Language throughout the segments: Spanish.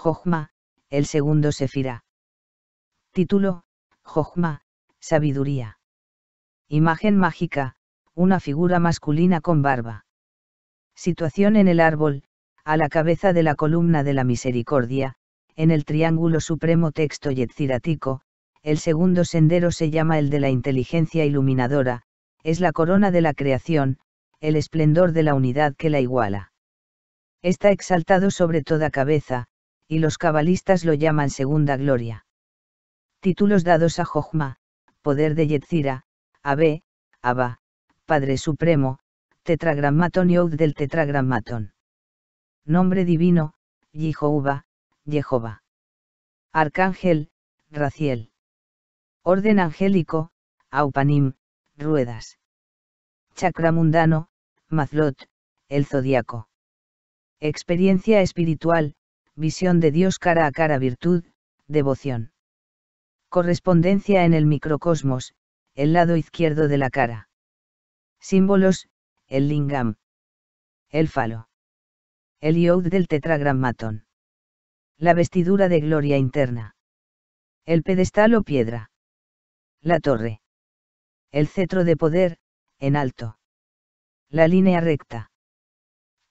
Jochma, el segundo Sefirá. Título: Jochma, sabiduría. Imagen mágica, una figura masculina con barba. Situación en el árbol, a la cabeza de la columna de la misericordia, en el triángulo supremo texto yetzirático. El segundo sendero se llama el de la inteligencia iluminadora, es la corona de la creación, el esplendor de la unidad que la iguala. Está exaltado sobre toda cabeza, y los cabalistas lo llaman segunda gloria. Títulos dados a Jochma, poder de Yetzirah, Abé, Abba, Padre Supremo, Tetragrammatón Yod del Tetragrammatón. Nombre divino, Yehová, Jehová. Arcángel, Raziel. Orden angélico, Aupanim, ruedas. Chakra mundano, Mazlot, el zodiaco. Experiencia espiritual, visión de Dios cara a cara, virtud, devoción. Correspondencia en el microcosmos, el lado izquierdo de la cara. Símbolos, el lingam. El falo. El yod del tetragrammatón. La vestidura de gloria interna. El pedestal o piedra. La torre. El cetro de poder, en alto. La línea recta.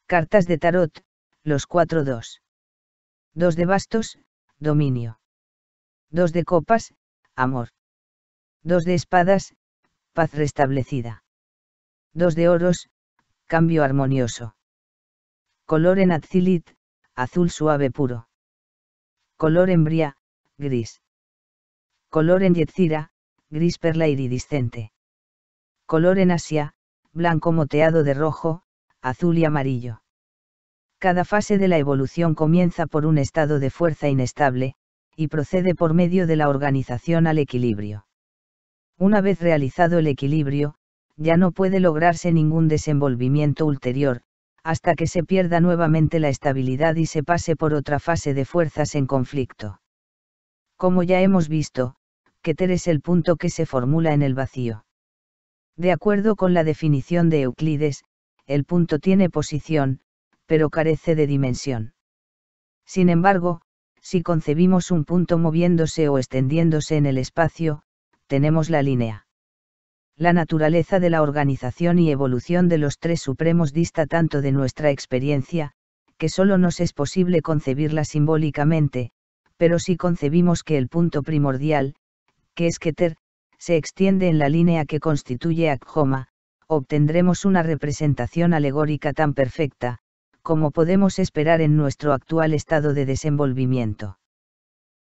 Cartas de tarot, los 4 2. 2 de bastos, dominio. 2 de copas, amor. 2 de espadas, paz restablecida. 2 de oros, cambio armonioso. Color en Atzilit, azul suave puro. Color en Bria, gris. Color en Yetzirah, gris perla iridiscente. Color en Asia, blanco moteado de rojo, azul y amarillo. Cada fase de la evolución comienza por un estado de fuerza inestable, y procede por medio de la organización al equilibrio. Una vez realizado el equilibrio, ya no puede lograrse ningún desenvolvimiento ulterior, hasta que se pierda nuevamente la estabilidad y se pase por otra fase de fuerzas en conflicto. Como ya hemos visto, Keter es el punto que se formula en el vacío. De acuerdo con la definición de Euclides, el punto tiene posición, pero carece de dimensión. Sin embargo, si concebimos un punto moviéndose o extendiéndose en el espacio, tenemos la línea. La naturaleza de la organización y evolución de los tres supremos dista tanto de nuestra experiencia, que solo nos es posible concebirla simbólicamente, pero si concebimos que el punto primordial, que es Keter, se extiende en la línea que constituye Akhoma, obtendremos una representación alegórica tan perfecta, como podemos esperar en nuestro actual estado de desenvolvimiento.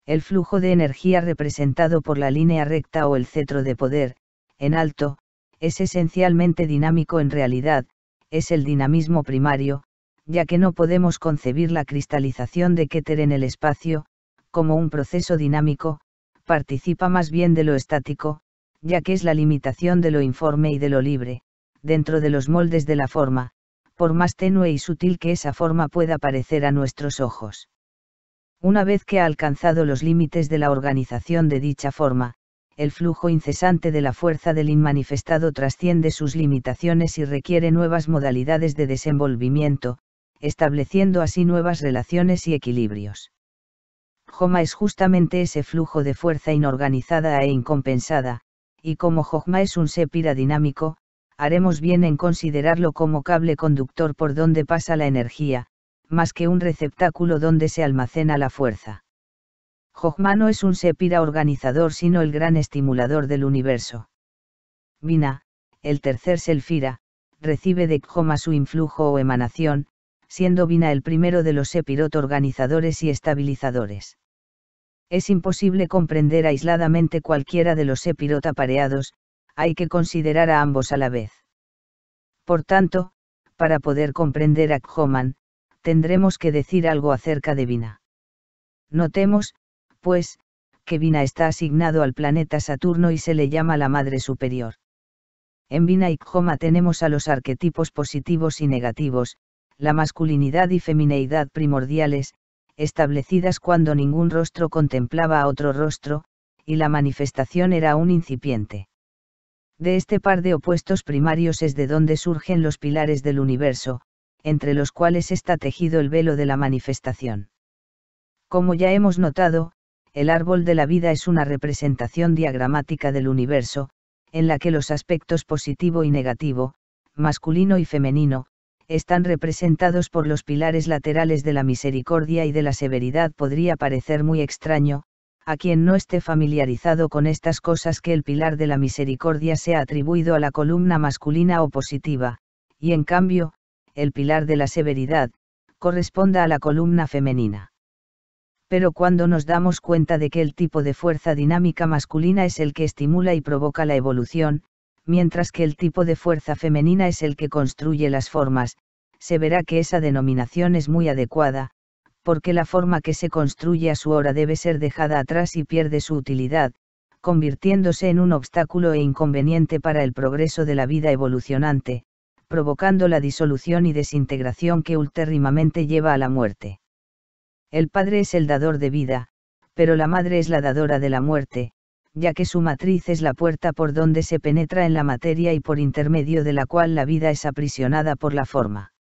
El flujo de energía representado por la línea recta o el cetro de poder, en alto, es esencialmente dinámico. En realidad, es el dinamismo primario, ya que no podemos concebir la cristalización de Keter en el espacio, como un proceso dinámico, participa más bien de lo estático, ya que es la limitación de lo informe y de lo libre, dentro de los moldes de la forma, por más tenue y sutil que esa forma pueda parecer a nuestros ojos. Una vez que ha alcanzado los límites de la organización de dicha forma, el flujo incesante de la fuerza del inmanifestado trasciende sus limitaciones y requiere nuevas modalidades de desenvolvimiento, estableciendo así nuevas relaciones y equilibrios. Jochma es justamente ese flujo de fuerza inorganizada e incompensada, y como Jochma es un sépira dinámico, haremos bien en considerarlo como cable conductor por donde pasa la energía, más que un receptáculo donde se almacena la fuerza. Jochma no es un sépira organizador sino el gran estimulador del universo. Binah, el tercer Selfira, recibe de Jochma su influjo o emanación, siendo Binah el primero de los sépirot organizadores y estabilizadores. Es imposible comprender aisladamente cualquiera de los sépirot apareados, hay que considerar a ambos a la vez. Por tanto, para poder comprender a Jochma, tendremos que decir algo acerca de Binah. Notemos, pues, que Binah está asignado al planeta Saturno y se le llama la Madre Superior. En Binah y Jochma tenemos a los arquetipos positivos y negativos, la masculinidad y femineidad primordiales, establecidas cuando ningún rostro contemplaba a otro rostro, y la manifestación era aún incipiente. De este par de opuestos primarios es de donde surgen los pilares del universo, entre los cuales está tejido el velo de la manifestación. Como ya hemos notado, el árbol de la vida es una representación diagramática del universo, en la que los aspectos positivo y negativo, masculino y femenino, están representados por los pilares laterales de la misericordia y de la severidad. Podría parecer muy extraño, a quien no esté familiarizado con estas cosas, que el pilar de la misericordia sea atribuido a la columna masculina o positiva, y en cambio, el pilar de la severidad, corresponda a la columna femenina. Pero cuando nos damos cuenta de que el tipo de fuerza dinámica masculina es el que estimula y provoca la evolución, mientras que el tipo de fuerza femenina es el que construye las formas, se verá que esa denominación es muy adecuada, porque la forma que se construye a su hora debe ser dejada atrás y pierde su utilidad, convirtiéndose en un obstáculo e inconveniente para el progreso de la vida evolucionante, provocando la disolución y desintegración que ultérrimamente lleva a la muerte. El padre es el dador de vida, pero la madre es la dadora de la muerte, ya que su matriz es la puerta por donde se penetra en la materia y por intermedio de la cual la vida es aprisionada por la forma.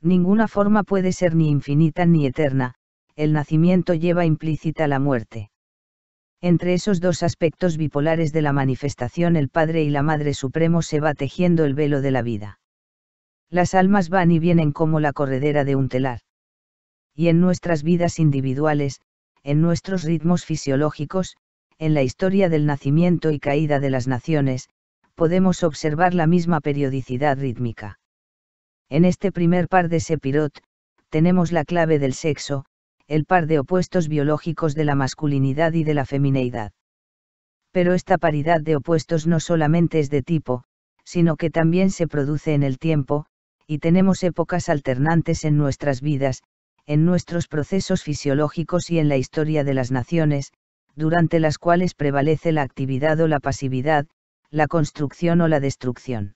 Ninguna forma puede ser ni infinita ni eterna, el nacimiento lleva implícita la muerte. Entre esos dos aspectos bipolares de la manifestación, el Padre y la Madre Supremos, se va tejiendo el velo de la vida. Las almas van y vienen como la corredera de un telar. Y en nuestras vidas individuales, en nuestros ritmos fisiológicos, en la historia del nacimiento y caída de las naciones, podemos observar la misma periodicidad rítmica. En este primer par de Sepirot, tenemos la clave del sexo, el par de opuestos biológicos de la masculinidad y de la femineidad. Pero esta paridad de opuestos no solamente es de tipo, sino que también se produce en el tiempo, y tenemos épocas alternantes en nuestras vidas, en nuestros procesos fisiológicos y en la historia de las naciones, durante las cuales prevalece la actividad o la pasividad, la construcción o la destrucción.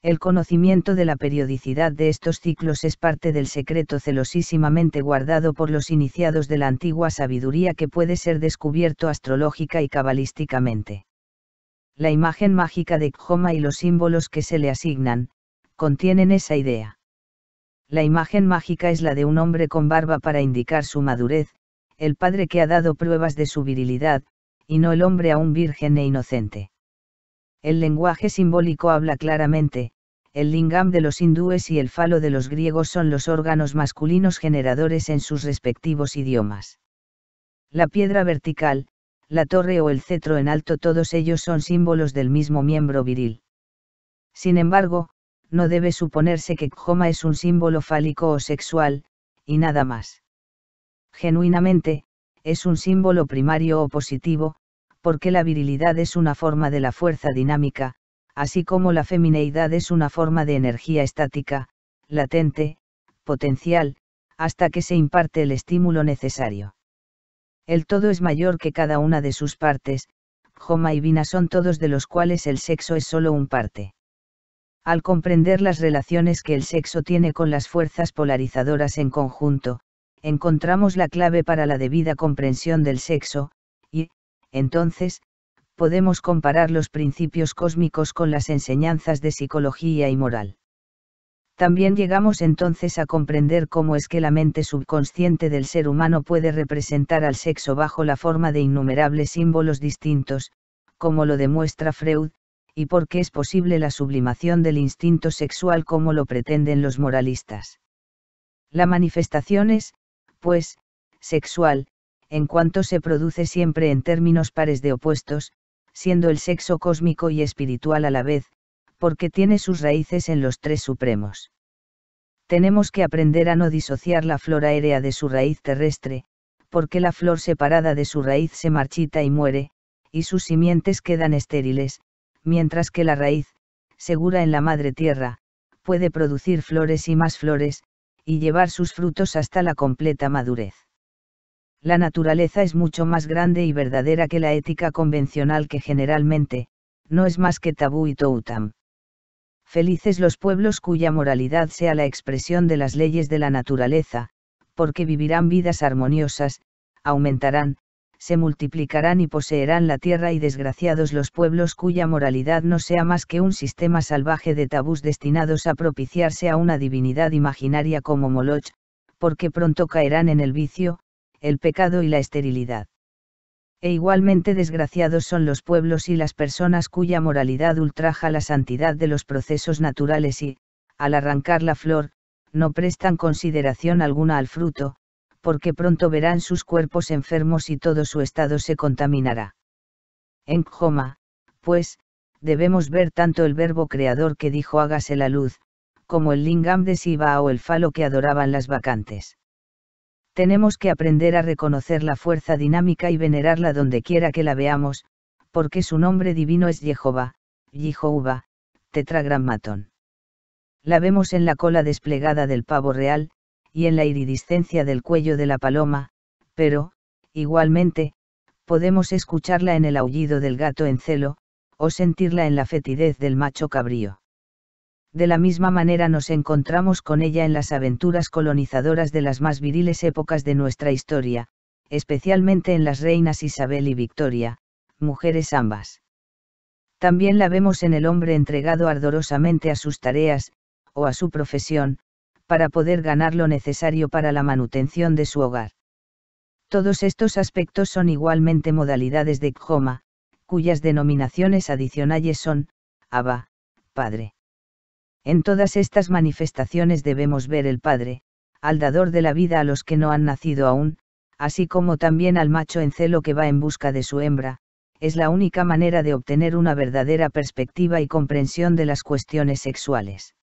El conocimiento de la periodicidad de estos ciclos es parte del secreto celosísimamente guardado por los iniciados de la antigua sabiduría, que puede ser descubierto astrológica y cabalísticamente. La imagen mágica de Khoma y los símbolos que se le asignan, contienen esa idea. La imagen mágica es la de un hombre con barba para indicar su madurez, el padre que ha dado pruebas de su virilidad, y no el hombre aún virgen e inocente. El lenguaje simbólico habla claramente. El lingam de los hindúes y el falo de los griegos son los órganos masculinos generadores en sus respectivos idiomas. La piedra vertical, la torre o el cetro en alto, todos ellos son símbolos del mismo miembro viril. Sin embargo, no debe suponerse que Khoma es un símbolo fálico o sexual, y nada más. Genuinamente, es un símbolo primario o positivo, porque la virilidad es una forma de la fuerza dinámica, así como la femineidad es una forma de energía estática, latente, potencial, hasta que se imparte el estímulo necesario. El todo es mayor que cada una de sus partes. Khoma y Vina son todos, de los cuales el sexo es solo un parte. Al comprender las relaciones que el sexo tiene con las fuerzas polarizadoras en conjunto, encontramos la clave para la debida comprensión del sexo, y, entonces, podemos comparar los principios cósmicos con las enseñanzas de psicología y moral. También llegamos entonces a comprender cómo es que la mente subconsciente del ser humano puede representar al sexo bajo la forma de innumerables símbolos distintos, como lo demuestra Freud, y por qué es posible la sublimación del instinto sexual como lo pretenden los moralistas. La manifestación es, pues, sexual, en cuanto se produce siempre en términos pares de opuestos, siendo el sexo cósmico y espiritual a la vez, porque tiene sus raíces en los tres supremos. Tenemos que aprender a no disociar la flor aérea de su raíz terrestre, porque la flor separada de su raíz se marchita y muere, y sus simientes quedan estériles, mientras que la raíz, segura en la madre tierra, puede producir flores y más flores, y llevar sus frutos hasta la completa madurez. La naturaleza es mucho más grande y verdadera que la ética convencional, que generalmente, no es más que tabú y toutam. Felices los pueblos cuya moralidad sea la expresión de las leyes de la naturaleza, porque vivirán vidas armoniosas, aumentarán, se multiplicarán y poseerán la tierra, y desgraciados los pueblos cuya moralidad no sea más que un sistema salvaje de tabús destinados a propiciarse a una divinidad imaginaria como Moloch, porque pronto caerán en el vicio, el pecado y la esterilidad. E igualmente desgraciados son los pueblos y las personas cuya moralidad ultraja la santidad de los procesos naturales y, al arrancar la flor, no prestan consideración alguna al fruto, porque pronto verán sus cuerpos enfermos y todo su estado se contaminará. En Joma, pues, debemos ver tanto el verbo creador que dijo hágase la luz, como el lingam de Siva o el falo que adoraban las bacantes. Tenemos que aprender a reconocer la fuerza dinámica y venerarla donde quiera que la veamos, porque su nombre divino es Jehová, Yehová, tetragrammatón. La vemos en la cola desplegada del pavo real, y en la iridiscencia del cuello de la paloma, pero, igualmente, podemos escucharla en el aullido del gato en celo, o sentirla en la fetidez del macho cabrío. De la misma manera nos encontramos con ella en las aventuras colonizadoras de las más viriles épocas de nuestra historia, especialmente en las reinas Isabel y Victoria, mujeres ambas. También la vemos en el hombre entregado ardorosamente a sus tareas, o a su profesión, para poder ganar lo necesario para la manutención de su hogar. Todos estos aspectos son igualmente modalidades de Joma, cuyas denominaciones adicionales son, Abba, Padre. En todas estas manifestaciones debemos ver el Padre, al dador de la vida a los que no han nacido aún, así como también al macho en celo que va en busca de su hembra, es la única manera de obtener una verdadera perspectiva y comprensión de las cuestiones sexuales.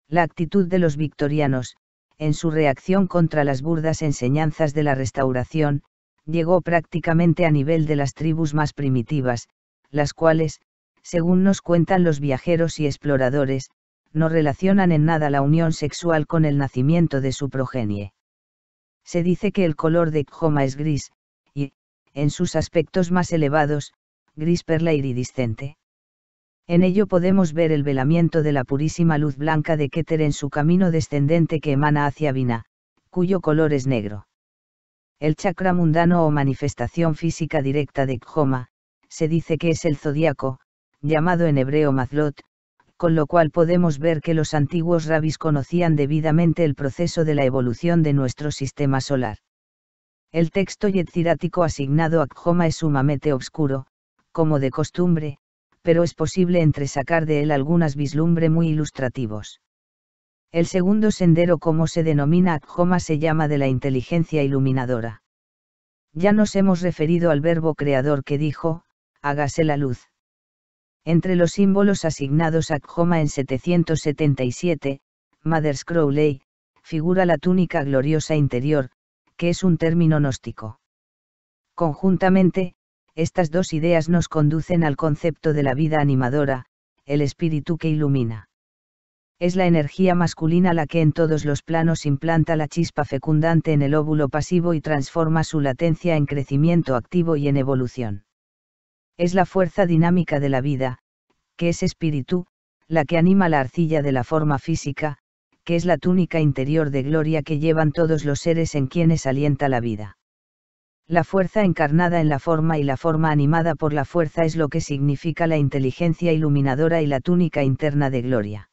La actitud de los victorianos, en su reacción contra las burdas enseñanzas de la Restauración, llegó prácticamente a nivel de las tribus más primitivas, las cuales, según nos cuentan los viajeros y exploradores, no relacionan en nada la unión sexual con el nacimiento de su progenie. Se dice que el color de Joma es gris, y, en sus aspectos más elevados, gris perla iridiscente. En ello podemos ver el velamiento de la purísima luz blanca de Keter en su camino descendente que emana hacia Vina, cuyo color es negro. El chakra mundano o manifestación física directa de Joma, se dice que es el zodíaco, llamado en hebreo Mazlot, con lo cual podemos ver que los antiguos rabis conocían debidamente el proceso de la evolución de nuestro sistema solar. El texto yetzirático asignado a Joma es sumamente obscuro, como de costumbre, pero es posible entresacar de él algunas vislumbre muy ilustrativos. El segundo sendero, como se denomina a Joma, se llama de la inteligencia iluminadora. Ya nos hemos referido al verbo creador que dijo, hágase la luz. Entre los símbolos asignados a Joma en 777, Mathers Crowley, figura la túnica gloriosa interior, que es un término gnóstico. Conjuntamente, estas dos ideas nos conducen al concepto de la vida animadora, el espíritu que ilumina. Es la energía masculina la que en todos los planos implanta la chispa fecundante en el óvulo pasivo y transforma su latencia en crecimiento activo y en evolución. Es la fuerza dinámica de la vida, que es espíritu, la que anima la arcilla de la forma física, que es la túnica interior de gloria que llevan todos los seres en quienes alienta la vida. La fuerza encarnada en la forma y la forma animada por la fuerza es lo que significa la inteligencia iluminadora y la túnica interna de gloria.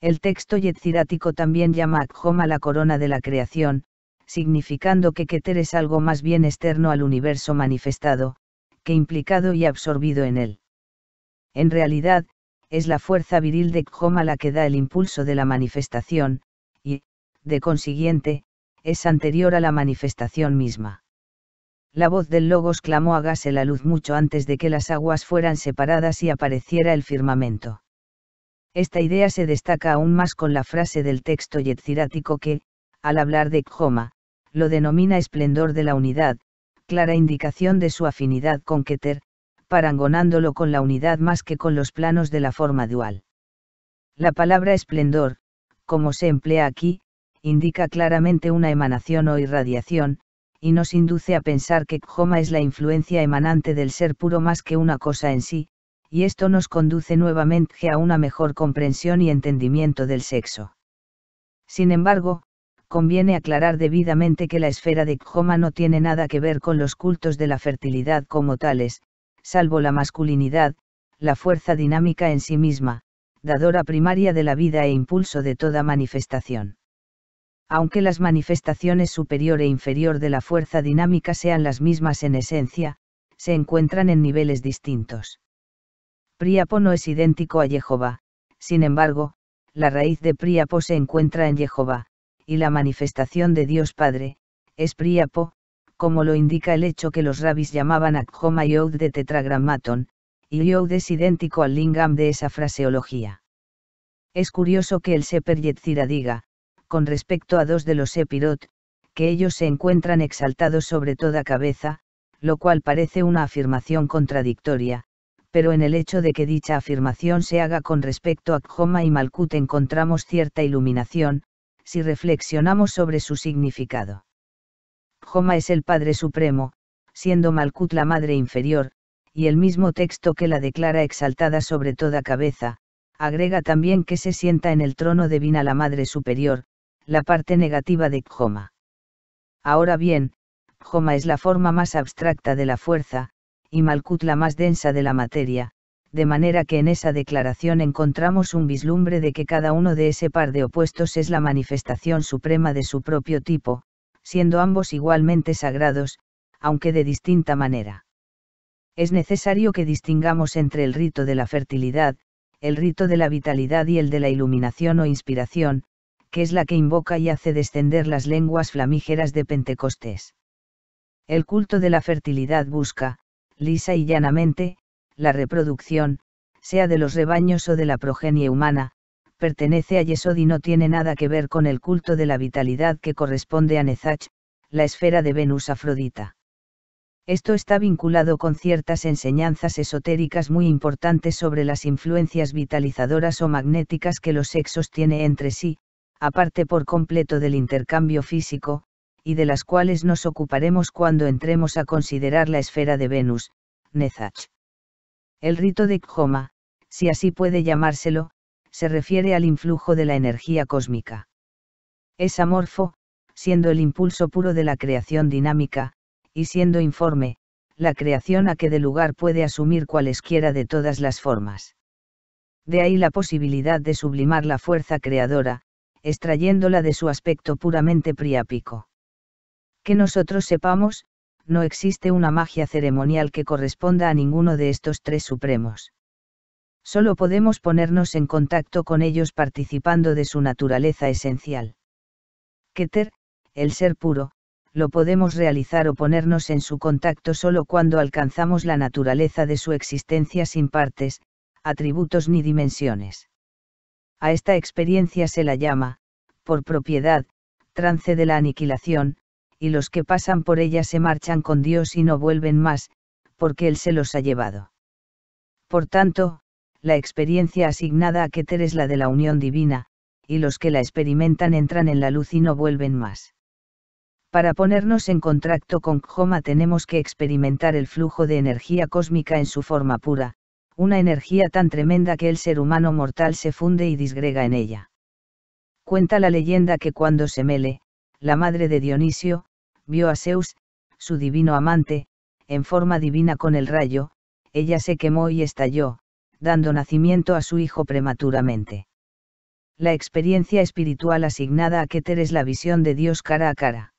El texto yetzirático también llama a Joma la corona de la creación, significando que Keter es algo más bien externo al universo manifestado, que implicado y absorbido en él. En realidad, es la fuerza viril de Joma la que da el impulso de la manifestación, y, de consiguiente, es anterior a la manifestación misma. La voz del Logos clamó hágase la luz mucho antes de que las aguas fueran separadas y apareciera el firmamento. Esta idea se destaca aún más con la frase del texto yetzirático que, al hablar de Joma, lo denomina esplendor de la unidad, clara indicación de su afinidad con Keter, parangonándolo con la unidad más que con los planos de la forma dual. La palabra esplendor, como se emplea aquí, indica claramente una emanación o irradiación, y nos induce a pensar que Joma es la influencia emanante del ser puro más que una cosa en sí, y esto nos conduce nuevamente a una mejor comprensión y entendimiento del sexo. Sin embargo, conviene aclarar debidamente que la esfera de Joma no tiene nada que ver con los cultos de la fertilidad como tales, salvo la masculinidad, la fuerza dinámica en sí misma, dadora primaria de la vida e impulso de toda manifestación. Aunque las manifestaciones superior e inferior de la fuerza dinámica sean las mismas en esencia, se encuentran en niveles distintos. Príapo no es idéntico a Jehová, sin embargo, la raíz de Príapo se encuentra en Jehová, y la manifestación de Dios Padre, es Príapo, como lo indica el hecho que los rabis llamaban Akhoma Yod de Tetragrammaton, y Yod es idéntico al Lingam de esa fraseología. Es curioso que el Sefer Yetzirah diga, con respecto a dos de los Sepirot, que ellos se encuentran exaltados sobre toda cabeza, lo cual parece una afirmación contradictoria, pero en el hecho de que dicha afirmación se haga con respecto a Khoma y Malkut encontramos cierta iluminación, si reflexionamos sobre su significado. Khoma es el Padre Supremo, siendo Malkut la Madre inferior, y el mismo texto que la declara exaltada sobre toda cabeza, agrega también que se sienta en el trono divina la Madre Superior, la parte negativa de Khoma. Ahora bien, Khoma es la forma más abstracta de la fuerza, y Malkut la más densa de la materia, de manera que en esa declaración encontramos un vislumbre de que cada uno de ese par de opuestos es la manifestación suprema de su propio tipo, siendo ambos igualmente sagrados, aunque de distinta manera. Es necesario que distingamos entre el rito de la fertilidad, el rito de la vitalidad y el de la iluminación o inspiración, que es la que invoca y hace descender las lenguas flamígeras de Pentecostés. El culto de la fertilidad busca, lisa y llanamente, la reproducción, sea de los rebaños o de la progenie humana, pertenece a Yesod y no tiene nada que ver con el culto de la vitalidad que corresponde a Nezach, la esfera de Venus Afrodita. Esto está vinculado con ciertas enseñanzas esotéricas muy importantes sobre las influencias vitalizadoras o magnéticas que los sexos tienen entre sí, aparte por completo del intercambio físico, y de las cuales nos ocuparemos cuando entremos a considerar la esfera de Venus, Nezach. El rito de Khoma, si así puede llamárselo, se refiere al influjo de la energía cósmica. Es amorfo, siendo el impulso puro de la creación dinámica, y siendo informe, la creación a que dé lugar puede asumir cualesquiera de todas las formas. De ahí la posibilidad de sublimar la fuerza creadora, extrayéndola de su aspecto puramente priápico. Que nosotros sepamos, no existe una magia ceremonial que corresponda a ninguno de estos tres supremos. Solo podemos ponernos en contacto con ellos participando de su naturaleza esencial. Keter, el ser puro, lo podemos realizar o ponernos en su contacto solo cuando alcanzamos la naturaleza de su existencia sin partes, atributos ni dimensiones. A esta experiencia se la llama, por propiedad, trance de la aniquilación, y los que pasan por ella se marchan con Dios y no vuelven más, porque Él se los ha llevado. Por tanto, la experiencia asignada a Keter es la de la unión divina, y los que la experimentan entran en la luz y no vuelven más. Para ponernos en contacto con Khoma tenemos que experimentar el flujo de energía cósmica en su forma pura, una energía tan tremenda que el ser humano mortal se funde y disgrega en ella. Cuenta la leyenda que cuando Semele, la madre de Dionisio, vio a Zeus, su divino amante, en forma divina con el rayo, ella se quemó y estalló, dando nacimiento a su hijo prematuramente. La experiencia espiritual asignada a Keter es la visión de Dios cara a cara.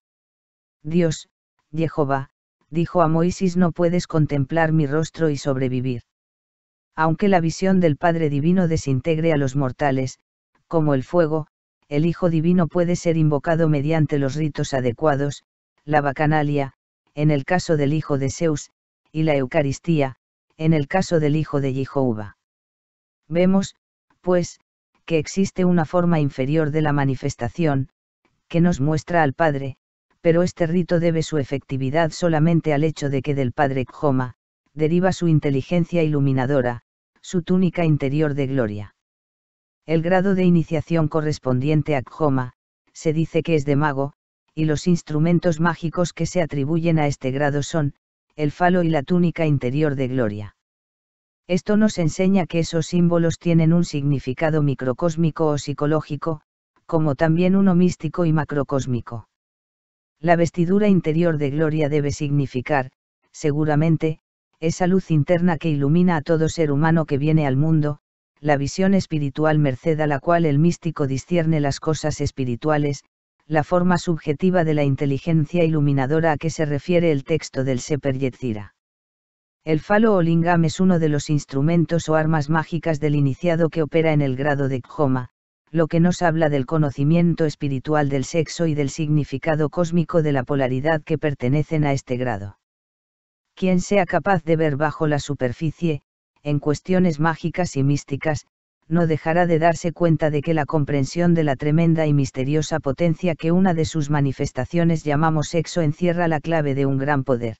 Dios, Jehová, dijo a Moisés: no puedes contemplar mi rostro y sobrevivir. Aunque la visión del Padre Divino desintegre a los mortales, como el fuego, el Hijo Divino puede ser invocado mediante los ritos adecuados, la bacanalia, en el caso del hijo de Zeus, y la Eucaristía, en el caso del hijo de Jehová. Vemos, pues, que existe una forma inferior de la manifestación, que nos muestra al Padre, pero este rito debe su efectividad solamente al hecho de que del Padre Khoma, deriva su inteligencia iluminadora, su túnica interior de gloria. El grado de iniciación correspondiente a Khoma, se dice que es de mago, y los instrumentos mágicos que se atribuyen a este grado son, el falo y la túnica interior de gloria. Esto nos enseña que esos símbolos tienen un significado microcósmico o psicológico, como también uno místico y macrocósmico. La vestidura interior de gloria debe significar, seguramente, esa luz interna que ilumina a todo ser humano que viene al mundo, la visión espiritual merced a la cual el místico discierne las cosas espirituales, la forma subjetiva de la inteligencia iluminadora a que se refiere el texto del Sefer Yetzirah. El falo o lingam es uno de los instrumentos o armas mágicas del iniciado que opera en el grado de Khoma, lo que nos habla del conocimiento espiritual del sexo y del significado cósmico de la polaridad que pertenecen a este grado. Quien sea capaz de ver bajo la superficie, en cuestiones mágicas y místicas, no dejará de darse cuenta de que la comprensión de la tremenda y misteriosa potencia que una de sus manifestaciones llamamos sexo encierra la clave de un gran poder.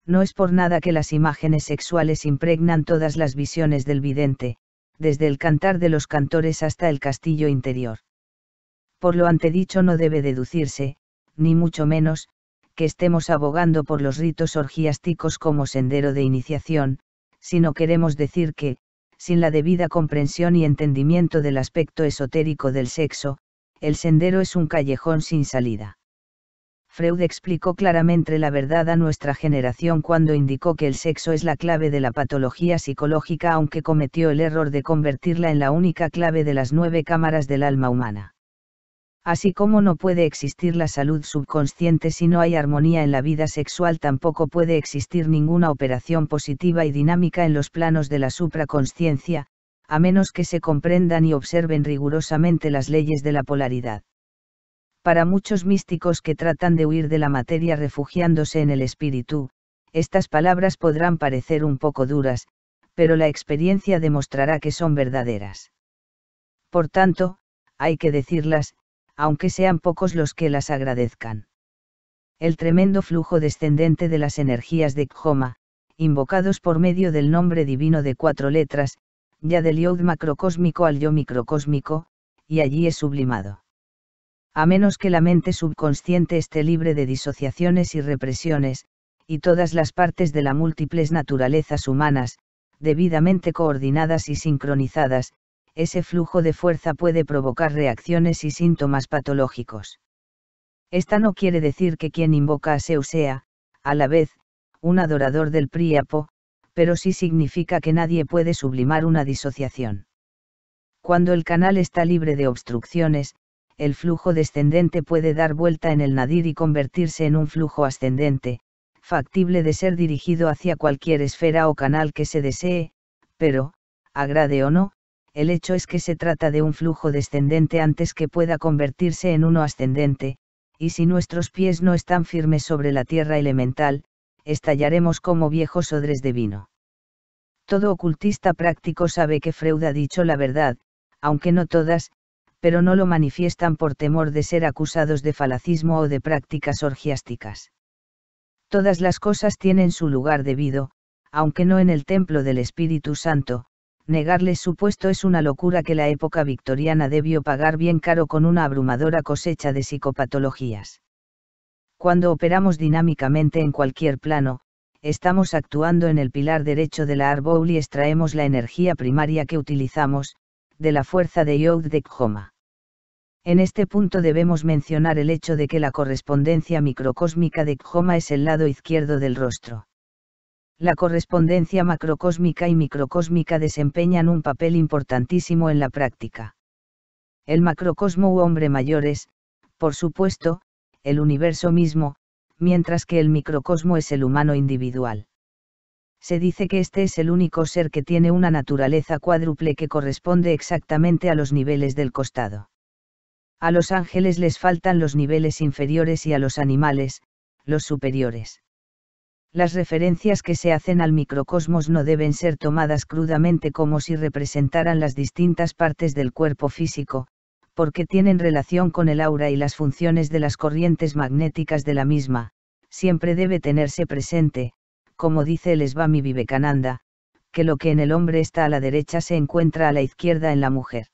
No es por nada que las imágenes sexuales impregnan todas las visiones del vidente, desde el cantar de los cantores hasta el castillo interior. Por lo antedicho no debe deducirse, ni mucho menos, que estemos abogando por los ritos orgiásticos como sendero de iniciación, sino queremos decir que, sin la debida comprensión y entendimiento del aspecto esotérico del sexo, el sendero es un callejón sin salida. Freud explicó claramente la verdad a nuestra generación cuando indicó que el sexo es la clave de la patología psicológica, aunque cometió el error de convertirla en la única clave de las 9 cámaras del alma humana. Así como no puede existir la salud subconsciente si no hay armonía en la vida sexual, tampoco puede existir ninguna operación positiva y dinámica en los planos de la supraconsciencia, a menos que se comprendan y observen rigurosamente las leyes de la polaridad. Para muchos místicos que tratan de huir de la materia refugiándose en el espíritu, estas palabras podrán parecer un poco duras, pero la experiencia demostrará que son verdaderas. Por tanto, hay que decirlas, aunque sean pocos los que las agradezcan. El tremendo flujo descendente de las energías de Khoma, invocados por medio del nombre divino de 4 letras, ya del yod macrocósmico al yo microcósmico, y allí es sublimado. A menos que la mente subconsciente esté libre de disociaciones y represiones, y todas las partes de las múltiples naturalezas humanas, debidamente coordinadas y sincronizadas, ese flujo de fuerza puede provocar reacciones y síntomas patológicos. Esta no quiere decir que quien invoca a Zeus sea, a la vez, un adorador del Príapo, pero sí significa que nadie puede sublimar una disociación. Cuando el canal está libre de obstrucciones, el flujo descendente puede dar vuelta en el nadir y convertirse en un flujo ascendente, factible de ser dirigido hacia cualquier esfera o canal que se desee, pero, agrade o no, el hecho es que se trata de un flujo descendente antes que pueda convertirse en uno ascendente, y si nuestros pies no están firmes sobre la tierra elemental, estallaremos como viejos odres de vino. Todo ocultista práctico sabe que Freud ha dicho la verdad, aunque no todas, pero no lo manifiestan por temor de ser acusados de falacismo o de prácticas orgiásticas. Todas las cosas tienen su lugar debido, aunque no en el templo del Espíritu Santo. Negarles su puesto es una locura que la época victoriana debió pagar bien caro con una abrumadora cosecha de psicopatologías. Cuando operamos dinámicamente en cualquier plano, estamos actuando en el pilar derecho de la árbol y extraemos la energía primaria que utilizamos, de la fuerza de Yod de Khoma. En este punto debemos mencionar el hecho de que la correspondencia microcósmica de Khoma es el lado izquierdo del rostro. La correspondencia macrocósmica y microcósmica desempeñan un papel importantísimo en la práctica. El macrocosmo u hombre mayor es, por supuesto, el universo mismo, mientras que el microcosmo es el humano individual. Se dice que este es el único ser que tiene una naturaleza cuádruple que corresponde exactamente a los niveles del costado. A los ángeles les faltan los niveles inferiores y a los animales, los superiores. Las referencias que se hacen al microcosmos no deben ser tomadas crudamente como si representaran las distintas partes del cuerpo físico, porque tienen relación con el aura y las funciones de las corrientes magnéticas de la misma. Siempre debe tenerse presente, como dice el Swami Vivekananda, que lo que en el hombre está a la derecha se encuentra a la izquierda en la mujer.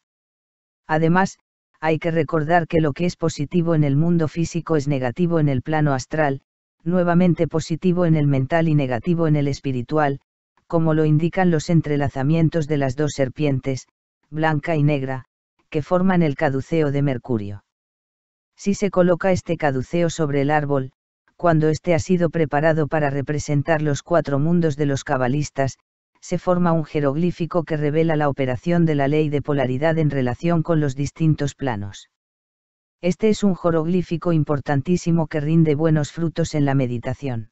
Además, hay que recordar que lo que es positivo en el mundo físico es negativo en el plano astral, nuevamente positivo en el mental y negativo en el espiritual, como lo indican los entrelazamientos de las 2 serpientes, blanca y negra, que forman el caduceo de Mercurio. Si se coloca este caduceo sobre el árbol, cuando éste ha sido preparado para representar los 4 mundos de los cabalistas, se forma un jeroglífico que revela la operación de la ley de polaridad en relación con los distintos planos. Este es un jeroglífico importantísimo que rinde buenos frutos en la meditación.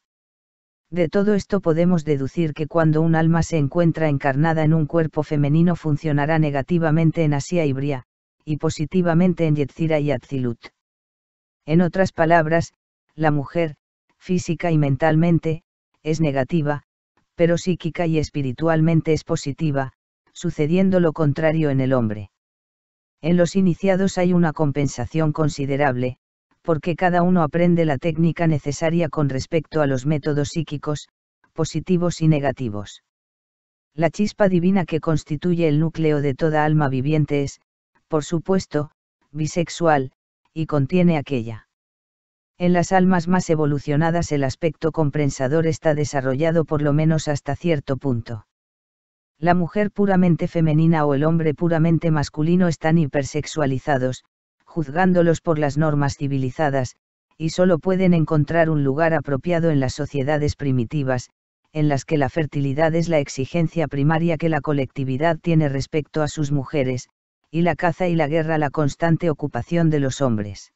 De todo esto podemos deducir que cuando un alma se encuentra encarnada en un cuerpo femenino funcionará negativamente en Asia y Bria, y positivamente en Yetzira y Atzilut. En otras palabras, la mujer, física y mentalmente, es negativa, pero psíquica y espiritualmente es positiva, sucediendo lo contrario en el hombre. En los iniciados hay una compensación considerable, porque cada uno aprende la técnica necesaria con respecto a los métodos psíquicos, positivos y negativos. La chispa divina que constituye el núcleo de toda alma viviente es, por supuesto, bisexual, y contiene aquella. En las almas más evolucionadas el aspecto compensador está desarrollado por lo menos hasta cierto punto. La mujer puramente femenina o el hombre puramente masculino están hipersexualizados, juzgándolos por las normas civilizadas, y solo pueden encontrar un lugar apropiado en las sociedades primitivas, en las que la fertilidad es la exigencia primaria que la colectividad tiene respecto a sus mujeres, y la caza y la guerra la constante ocupación de los hombres.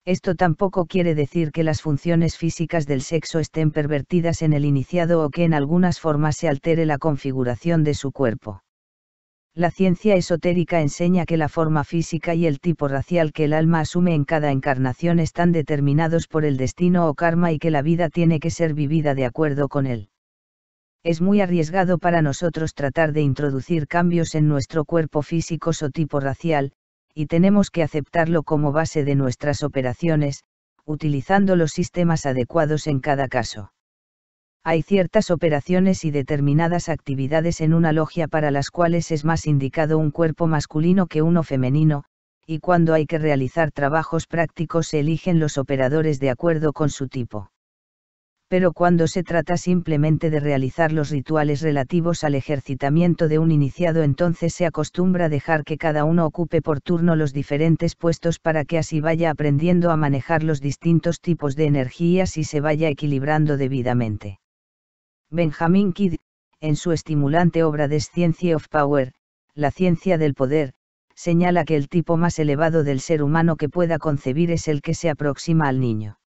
Esto tampoco quiere decir que las funciones físicas del sexo estén pervertidas en el iniciado o que en algunas formas se altere la configuración de su cuerpo. La ciencia esotérica enseña que la forma física y el tipo racial que el alma asume en cada encarnación están determinados por el destino o karma y que la vida tiene que ser vivida de acuerdo con él. Es muy arriesgado para nosotros tratar de introducir cambios en nuestro cuerpo físico o tipo racial, y tenemos que aceptarlo como base de nuestras operaciones, utilizando los sistemas adecuados en cada caso. Hay ciertas operaciones y determinadas actividades en una logia para las cuales es más indicado un cuerpo masculino que uno femenino, y cuando hay que realizar trabajos prácticos se eligen los operadores de acuerdo con su tipo. Pero cuando se trata simplemente de realizar los rituales relativos al ejercitamiento de un iniciado, entonces se acostumbra dejar que cada uno ocupe por turno los diferentes puestos para que así vaya aprendiendo a manejar los distintos tipos de energías y se vaya equilibrando debidamente. Benjamin Kidd, en su estimulante obra The Science of Power, la ciencia del poder, señala que el tipo más elevado del ser humano que pueda concebir es el que se aproxima al niño.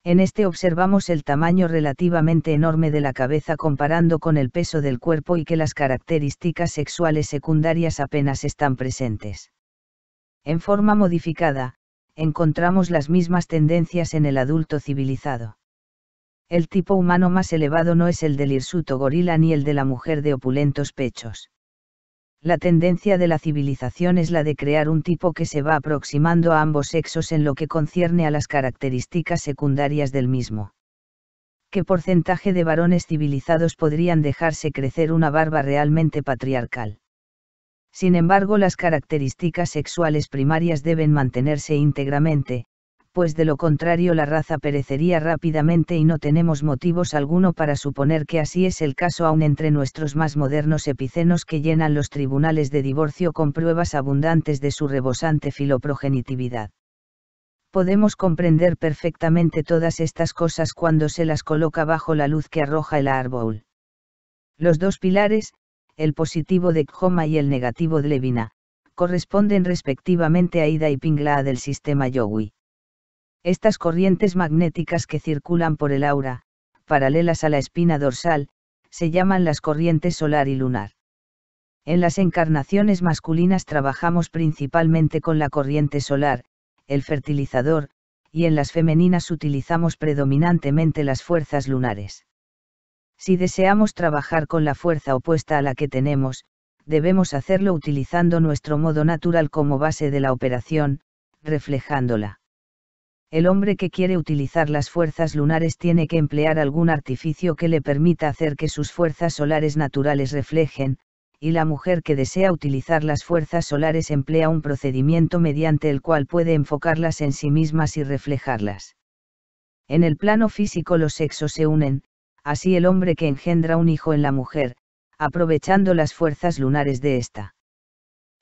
En este observamos el tamaño relativamente enorme de la cabeza comparando con el peso del cuerpo y que las características sexuales secundarias apenas están presentes. En forma modificada, encontramos las mismas tendencias en el adulto civilizado. El tipo humano más elevado no es el del hirsuto gorila ni el de la mujer de opulentos pechos. La tendencia de la civilización es la de crear un tipo que se va aproximando a ambos sexos en lo que concierne a las características secundarias del mismo. ¿Qué porcentaje de varones civilizados podrían dejarse crecer una barba realmente patriarcal? Sin embargo, las características sexuales primarias deben mantenerse íntegramente, pues de lo contrario la raza perecería rápidamente y no tenemos motivos alguno para suponer que así es el caso aún entre nuestros más modernos epicenos que llenan los tribunales de divorcio con pruebas abundantes de su rebosante filoprogenitividad. Podemos comprender perfectamente todas estas cosas cuando se las coloca bajo la luz que arroja el árbol. Los dos pilares, el positivo de Kjoma y el negativo de Levina, corresponden respectivamente a Ida y Pingala del sistema Yogi. Estas corrientes magnéticas que circulan por el aura, paralelas a la espina dorsal, se llaman las corrientes solar y lunar. En las encarnaciones masculinas trabajamos principalmente con la corriente solar, el fertilizador, y en las femeninas utilizamos predominantemente las fuerzas lunares. Si deseamos trabajar con la fuerza opuesta a la que tenemos, debemos hacerlo utilizando nuestro modo natural como base de la operación, reflejándola. El hombre que quiere utilizar las fuerzas lunares tiene que emplear algún artificio que le permita hacer que sus fuerzas solares naturales reflejen, y la mujer que desea utilizar las fuerzas solares emplea un procedimiento mediante el cual puede enfocarlas en sí mismas y reflejarlas. En el plano físico los sexos se unen, así el hombre que engendra un hijo en la mujer, aprovechando las fuerzas lunares de ésta.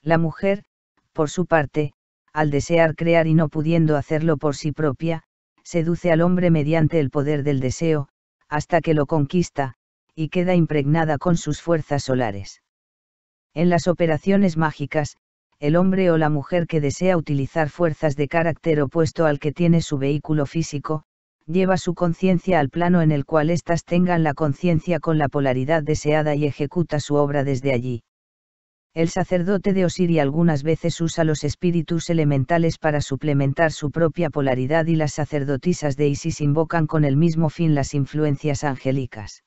La mujer, por su parte, al desear crear y no pudiendo hacerlo por sí propia, seduce al hombre mediante el poder del deseo, hasta que lo conquista, y queda impregnada con sus fuerzas solares. En las operaciones mágicas, el hombre o la mujer que desea utilizar fuerzas de carácter opuesto al que tiene su vehículo físico, lleva su conciencia al plano en el cual éstas tengan la conciencia con la polaridad deseada y ejecuta su obra desde allí. El sacerdote de Osiri algunas veces usa los espíritus elementales para suplementar su propia polaridad y las sacerdotisas de Isis invocan con el mismo fin las influencias angélicas.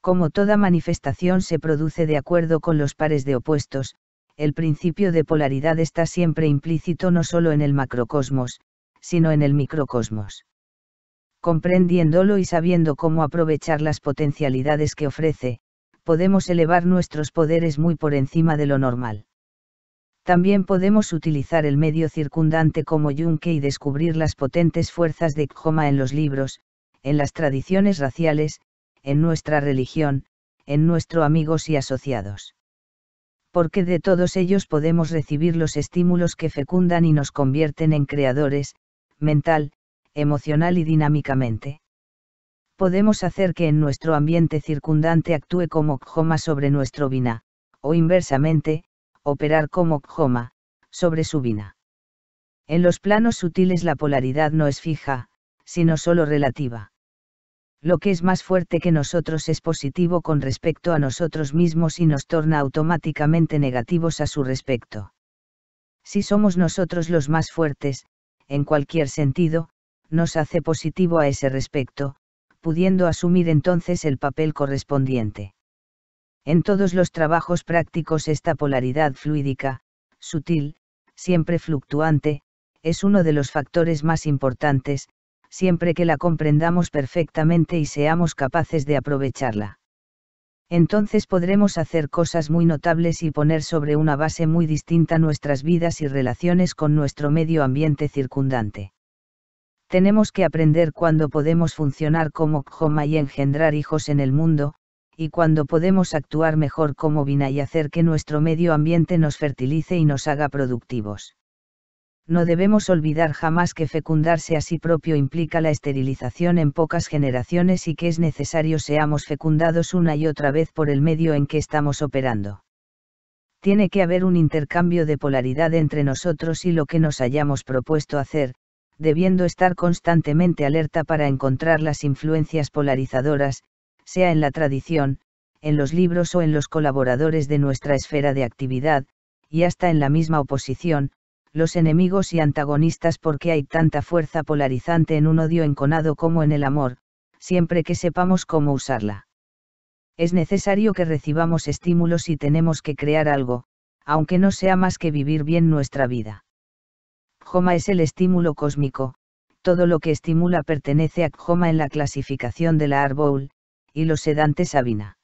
Como toda manifestación se produce de acuerdo con los pares de opuestos, el principio de polaridad está siempre implícito no solo en el macrocosmos, sino en el microcosmos. Comprendiéndolo y sabiendo cómo aprovechar las potencialidades que ofrece, podemos elevar nuestros poderes muy por encima de lo normal. También podemos utilizar el medio circundante como yunque y descubrir las potentes fuerzas de Khoma en los libros, en las tradiciones raciales, en nuestra religión, en nuestros amigos y asociados. Porque de todos ellos podemos recibir los estímulos que fecundan y nos convierten en creadores, mental, emocional y dinámicamente. Podemos hacer que en nuestro ambiente circundante actúe como Khoma sobre nuestro Vina, o inversamente, operar como Khoma, sobre su Vina. En los planos sutiles la polaridad no es fija, sino solo relativa. Lo que es más fuerte que nosotros es positivo con respecto a nosotros mismos y nos torna automáticamente negativos a su respecto. Si somos nosotros los más fuertes, en cualquier sentido, nos hace positivo a ese respecto, pudiendo asumir entonces el papel correspondiente. En todos los trabajos prácticos esta polaridad fluídica, sutil, siempre fluctuante, es uno de los factores más importantes, siempre que la comprendamos perfectamente y seamos capaces de aprovecharla. Entonces podremos hacer cosas muy notables y poner sobre una base muy distinta nuestras vidas y relaciones con nuestro medio ambiente circundante. Tenemos que aprender cuándo podemos funcionar como Khoma y engendrar hijos en el mundo, y cuándo podemos actuar mejor como Vina y hacer que nuestro medio ambiente nos fertilice y nos haga productivos. No debemos olvidar jamás que fecundarse a sí propio implica la esterilización en pocas generaciones y que es necesario seamos fecundados una y otra vez por el medio en que estamos operando. Tiene que haber un intercambio de polaridad entre nosotros y lo que nos hayamos propuesto hacer, debiendo estar constantemente alerta para encontrar las influencias polarizadoras, sea en la tradición, en los libros o en los colaboradores de nuestra esfera de actividad, y hasta en la misma oposición, los enemigos y antagonistas porque hay tanta fuerza polarizante en un odio enconado como en el amor, siempre que sepamos cómo usarla. Es necesario que recibamos estímulos y tenemos que crear algo, aunque no sea más que vivir bien nuestra vida. Khoma es el estímulo cósmico, todo lo que estimula pertenece a Khoma en la clasificación de la Arboul, y los sedantes a Vina.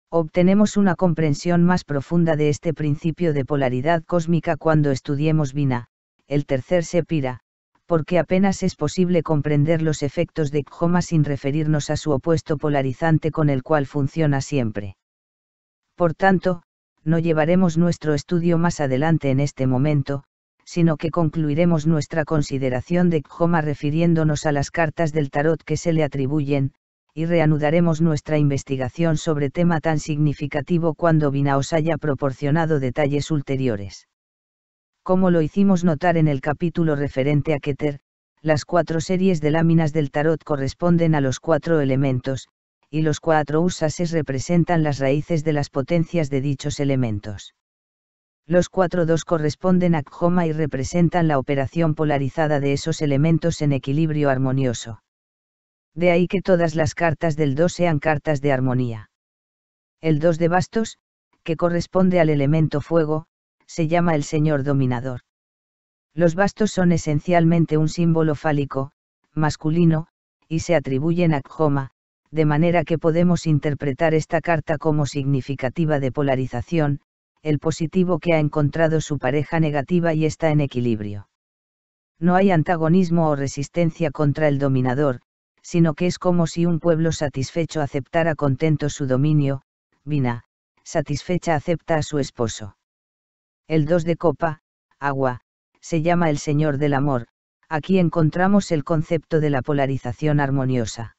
Obtenemos una comprensión más profunda de este principio de polaridad cósmica cuando estudiemos Vina, el tercer Sepira, porque apenas es posible comprender los efectos de Khoma sin referirnos a su opuesto polarizante con el cual funciona siempre. Por tanto, no llevaremos nuestro estudio más adelante en este momento, sino que concluiremos nuestra consideración de Khoma refiriéndonos a las cartas del tarot que se le atribuyen, y reanudaremos nuestra investigación sobre tema tan significativo cuando Vina os haya proporcionado detalles ulteriores. Como lo hicimos notar en el capítulo referente a Keter, las 4 series de láminas del tarot corresponden a los 4 elementos, y los 4 usases representan las raíces de las potencias de dichos elementos. Los 4 dos corresponden a Khoma y representan la operación polarizada de esos elementos en equilibrio armonioso. De ahí que todas las cartas del 2 sean cartas de armonía. El 2 de bastos, que corresponde al elemento fuego, se llama el señor dominador. Los bastos son esencialmente un símbolo fálico, masculino, y se atribuyen a Khoma, de manera que podemos interpretar esta carta como significativa de polarización, el positivo que ha encontrado su pareja negativa y está en equilibrio. No hay antagonismo o resistencia contra el dominador, sino que es como si un pueblo satisfecho aceptara contento su dominio, Vina, satisfecha acepta a su esposo. El 2 de copa, agua, se llama el Señor del Amor, aquí encontramos el concepto de la polarización armoniosa.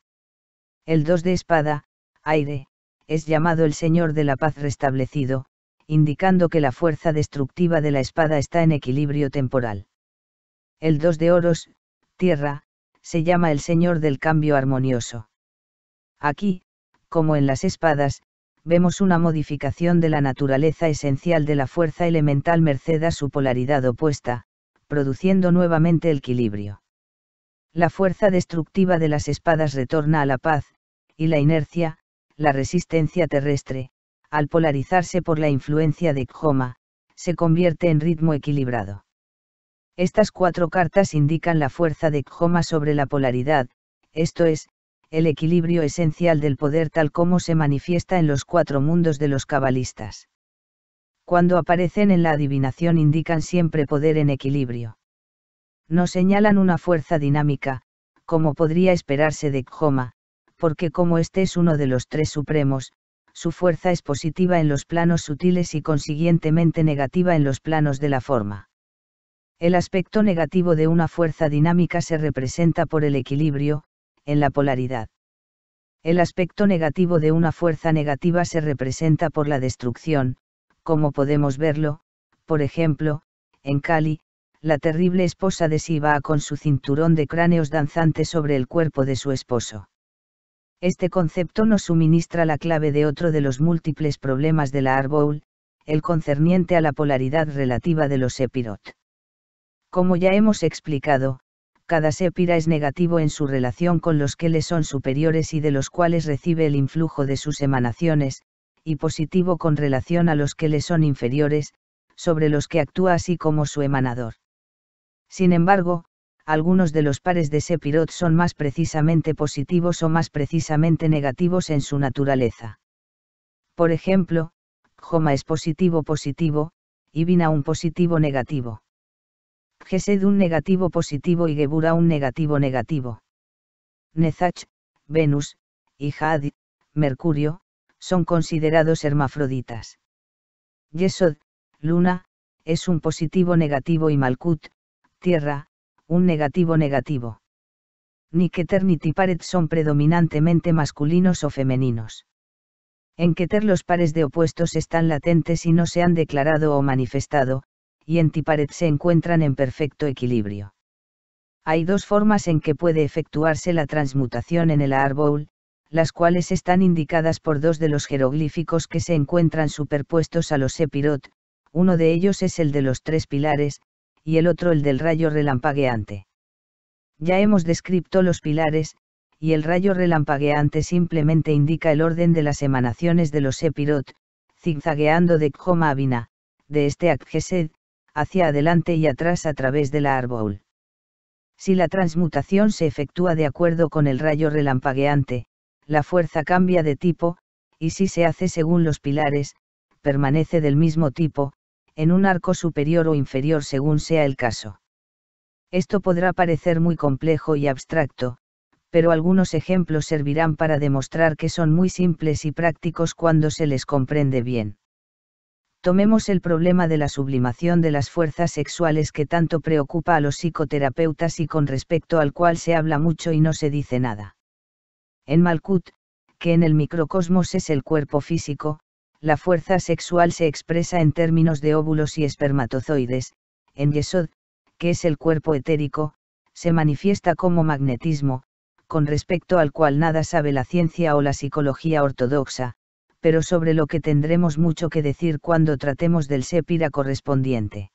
El 2 de espada, aire, es llamado el Señor de la Paz restablecido, indicando que la fuerza destructiva de la espada está en equilibrio temporal. El 2 de oros, tierra, se llama el señor del cambio armonioso. Aquí, como en las espadas, vemos una modificación de la naturaleza esencial de la fuerza elemental merced a su polaridad opuesta, produciendo nuevamente el equilibrio. La fuerza destructiva de las espadas retorna a la paz, y la inercia, la resistencia terrestre, al polarizarse por la influencia de Khoma, se convierte en ritmo equilibrado. Estas 4 cartas indican la fuerza de Khoma sobre la polaridad, esto es, el equilibrio esencial del poder tal como se manifiesta en los 4 mundos de los cabalistas. Cuando aparecen en la adivinación indican siempre poder en equilibrio. No señalan una fuerza dinámica, como podría esperarse de Khoma, porque como este es uno de los 3 supremos, su fuerza es positiva en los planos sutiles y consiguientemente negativa en los planos de la forma. El aspecto negativo de una fuerza dinámica se representa por el equilibrio, en la polaridad. El aspecto negativo de una fuerza negativa se representa por la destrucción, como podemos verlo, por ejemplo, en Kali, la terrible esposa de Shiva con su cinturón de cráneos danzante sobre el cuerpo de su esposo. Este concepto nos suministra la clave de otro de los múltiples problemas de la Arboul, el concerniente a la polaridad relativa de los Sepirot. Como ya hemos explicado, cada Sepira es negativo en su relación con los que le son superiores y de los cuales recibe el influjo de sus emanaciones, y positivo con relación a los que le son inferiores, sobre los que actúa así como su emanador. Sin embargo, algunos de los pares de Sepirot son más precisamente positivos o más precisamente negativos en su naturaleza. Por ejemplo, Khoma es positivo-positivo, y Binah un positivo-negativo. Gesed un negativo-positivo y Gebura un negativo-negativo. Nezach, Venus, y Had, Mercurio, son considerados hermafroditas. Yesod, Luna, es un positivo-negativo y Malkut, Tierra, un negativo-negativo. Ni Keter ni Tiparet son predominantemente masculinos o femeninos. En Keter los pares de opuestos están latentes y no se han declarado o manifestado, y en Tiparet se encuentran en perfecto equilibrio. Hay 2 formas en que puede efectuarse la transmutación en el Arboul, las cuales están indicadas por 2 de los jeroglíficos que se encuentran superpuestos a los Sepirot, uno de ellos es el de los 3 pilares, y el otro el del rayo relampagueante. Ya hemos descrito los pilares, y el rayo relampagueante simplemente indica el orden de las emanaciones de los Sepirot, zigzagueando de Khoma a Binah, de este a Gesed, hacia adelante y atrás a través de la Arboul. Si la transmutación se efectúa de acuerdo con el rayo relampagueante, la fuerza cambia de tipo, y si se hace según los pilares, permanece del mismo tipo, en un arco superior o inferior según sea el caso. Esto podrá parecer muy complejo y abstracto, pero algunos ejemplos servirán para demostrar que son muy simples y prácticos cuando se les comprende bien. Tomemos el problema de la sublimación de las fuerzas sexuales que tanto preocupa a los psicoterapeutas y con respecto al cual se habla mucho y no se dice nada. En Malkut, que en el microcosmos es el cuerpo físico, la fuerza sexual se expresa en términos de óvulos y espermatozoides. En Yesod, que es el cuerpo etérico, se manifiesta como magnetismo, con respecto al cual nada sabe la ciencia o la psicología ortodoxa, pero sobre lo que tendremos mucho que decir cuando tratemos del Sepira correspondiente.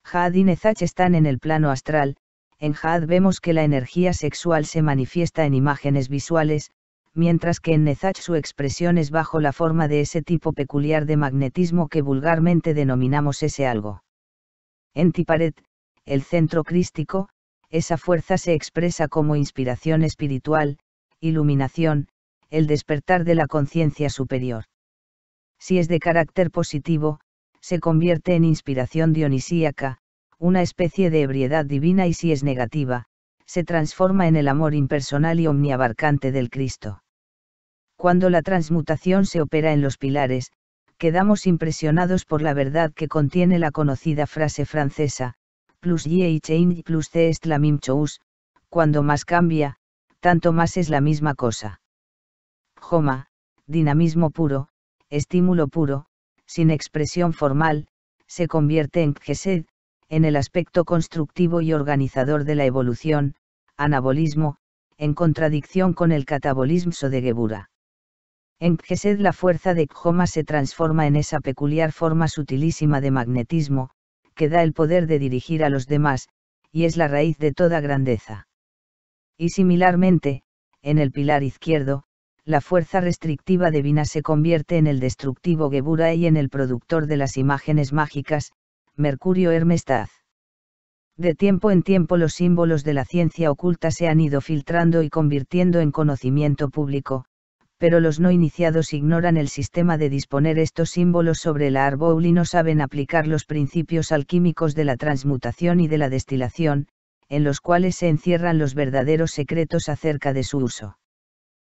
Had y Nezach están en el plano astral. En Had vemos que la energía sexual se manifiesta en imágenes visuales, mientras que en Nezach su expresión es bajo la forma de ese tipo peculiar de magnetismo que vulgarmente denominamos ese algo. En Tiparet, el centro crístico, esa fuerza se expresa como inspiración espiritual, iluminación, el despertar de la conciencia superior. Si es de carácter positivo, se convierte en inspiración dionisíaca, una especie de ebriedad divina, y si es negativa, se transforma en el amor impersonal y omniabarcante del Cristo. Cuando la transmutación se opera en los pilares, quedamos impresionados por la verdad que contiene la conocida frase francesa, plus ye change plus the est la même chose, cuando más cambia, tanto más es la misma cosa. Khoma, dinamismo puro, estímulo puro, sin expresión formal, se convierte en Gesed, en el aspecto constructivo y organizador de la evolución, anabolismo, en contradicción con el catabolismo de Gebura. En Gesed la fuerza de Khoma se transforma en esa peculiar forma sutilísima de magnetismo, que da el poder de dirigir a los demás, y es la raíz de toda grandeza. Y similarmente, en el pilar izquierdo, la fuerza restrictiva de Binah se convierte en el destructivo Gebura y en el productor de las imágenes mágicas, Mercurio Hermestad. De tiempo en tiempo los símbolos de la ciencia oculta se han ido filtrando y convirtiendo en conocimiento público, pero los no iniciados ignoran el sistema de disponer estos símbolos sobre el árbol y no saben aplicar los principios alquímicos de la transmutación y de la destilación, en los cuales se encierran los verdaderos secretos acerca de su uso.